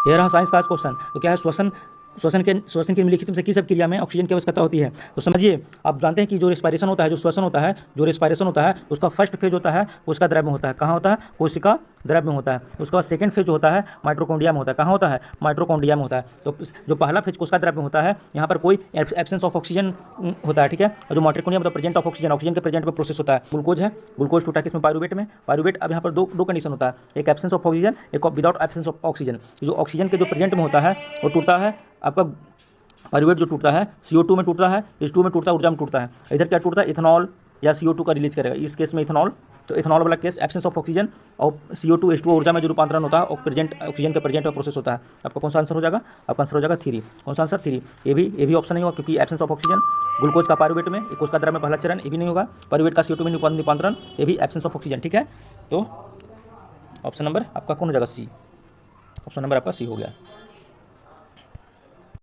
ये रहा साइंस का आज क्वेश्चन। तो क्या है, श्वसन की निम्नलिखित में से किस क्रिया में ऑक्सीजन की आवश्यकता होती है। तो समझिए, आप जानते हैं कि जो रेस्पिरेशन होता है, जो श्वसन होता है, जो रेस्पिरेशन होता है, उसका फर्स्ट फेज होता है उसका द्रव्य में होता है। कहाँ होता है? कोशिका द्रव्य में होता है। उसके बाद सेकंड फेज जो होता है माइटोकॉन्ड्रिया में होता है। कहाँ होता है? माइटोकॉन्ड्रिया में होता है। तो जो पहला फेज कोशिका द्रव्य में होता है, यहाँ पर कोई एब्सेंस ऑफ ऑक्सीजन होता है, ठीक है। और जो माइटोकॉन्ड्रिया मतलब प्रेजेंट ऑफ ऑक्सीजन, ऑक्सीजन के प्रेजेंट में प्रोसेस होता है। ग्लूकोज है, ग्लूकोज टूटा किसमें? पायरुवेट में। पायरुवेट, अब यहाँ पर दो कंडीशन होता है, एक एब्सेंस ऑफ ऑक्सीजन, एक विदाउट एब्सेंस ऑफ ऑक्सीजन। जो ऑक्सीजन के जो प्रेजेंट में होता है वो टूटता है आपका पायरुवेट, जो टूटता है CO2 में टूटता है, H2 में टूटता है, ऊर्जा में टूटता है। इधर क्या टूटता है? इथेनॉल या CO2 का रिलीज करेगा, इस केस में इथेनॉल। तो इथेनॉल वाला केस एब्सेंस ऑफ ऑक्सीजन और CO2 H2 ऊर्जा में जो रूपांतरण होता है और प्रेजेंट ऑक्सीजन के प्रेजेंट में प्रोसेस होता है। आपका कौन सा आंसर हो जाएगा? आपका आंसर हो जाएगा 3। कौन सा आंसर? 3। ये भी ऑप्शन नहीं होगा, क्योंकि एब्सेंस ऑफ ऑक्सीजन, ग्लूकोज का पायरुवेट में, कोशिका द्रव्य में पहला चरण, ये भी नहीं होगा। पायरुवेट का CO2 में रूपांतरण, ये भी एब्सेंस ऑफ ऑक्सीजन, ठीक है। तो ऑप्शन नंबर आपका कौन हो जाएगा? C। ऑप्शन नंबर आपका C हो गया।